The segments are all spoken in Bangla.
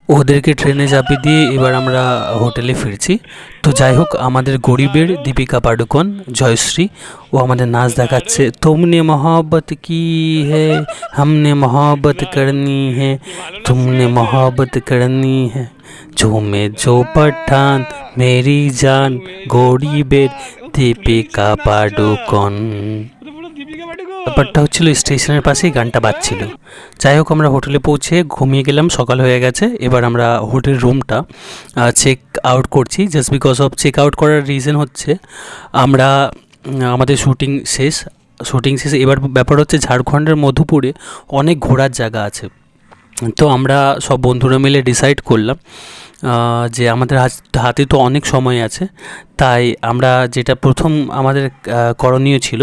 ওদেরকে ট্রেনে চাপিয়ে দিয়ে এবার আমরা হোটেলে ফিরছি। তো যাই হোক, আমাদের গরিবের দীপিকা পাডুকোন, জয়শ্রী, ও আমাদের নাচ দেখাচ্ছে। তুমনে মহব্বত কি হে, হামনে মহব্বত করনি হে, তুমনে মহব্বত করনি হে, ঝুমে জো পঠান মেরি জান, গরিবের দীপিকা পাডুকোন। ব্যাপারটা হচ্ছিল স্টেশনের পাশেই গানটা বাজছিল। যাই হোক, আমরা হোটেলে পৌঁছে ঘুমিয়ে গেলাম, সকাল হয়ে গেছে। এবার আমরা হোটেল রুমটা চেক আউট করছি। Just because of check out করার রিজন হচ্ছে আমরা আমাদের শুটিং শেষ। এবার ব্যাপার হচ্ছে ঝাড়খণ্ডের মধুপুরে অনেক ঘোরার জায়গা আছে। তো আমরা সব বন্ধুরা মিলে ডিসাইড করলাম যে আমাদের হাতে তো অনেক সময় আছে, তাই আমরা যেটা প্রথম আমাদের করণীয় ছিল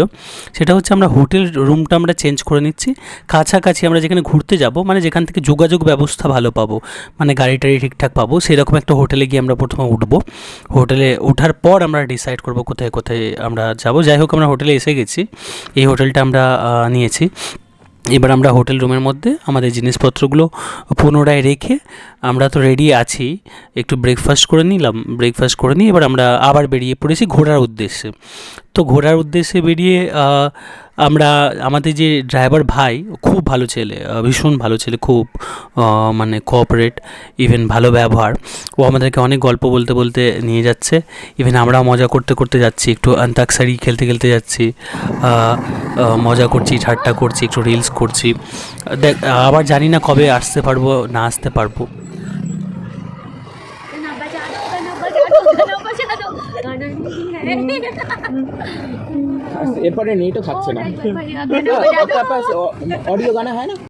সেটা হচ্ছে আমরা হোটেল রুমটা আমরা চেঞ্জ করে নিচ্ছি। কাছাকাছি আমরা যেখানে ঘুরতে যাব, মানে যেখান থেকে যোগাযোগ ব্যবস্থা ভালো পাবো, মানে গাড়ি টাড়ি ঠিকঠাক পাবো, সেরকম একটা হোটেলে গিয়ে আমরা প্রথমে উঠবো। হোটেলে ওঠার পর আমরা ডিসাইড করবো কোথায় কোথায় আমরা যাব। যাই হোক, আমরা হোটেলে এসে গেছি। এই হোটেলটা আমরা নিয়েছি। এবার আমরা হোটেল রুমের মধ্যে আমাদের জিনিসপত্রগুলো পুনরায় রেখে আমরা তো রেডি আছি, একটু ব্রেকফাস্ট করে নিলাম। ব্রেকফাস্ট করে নিয়ে এবার আমরা আবার বেরিয়ে পড়েছি ঘোরার উদ্দেশ্যে। তো ঘোরার উদ্দেশ্যে বেরিয়ে আমরা আমাদের যে ড্রাইভার ভাই, খুব ভালো ছেলে, ভীষণ ভালো ছেলে, খুব মানে কোঅপারেট, ইভেন ভালো ব্যবহার। ও আমাদেরকে অনেক গল্প বলতে বলতে নিয়ে যাচ্ছে। ইভেন আমরা মজা করতে করতে যাচ্ছি, একটু অন্তাক্ষরী খেলতে খেলতে যাচ্ছি, মজা করছি, ঠাট্টা করছি, একটু রিলস করছি। দেখ, আবার জানি না কবে আসতে পারবো না আসতে পারবো। এরপরে নেটও থাকছে না। আপনার পাশ অডিও গানা হয় না।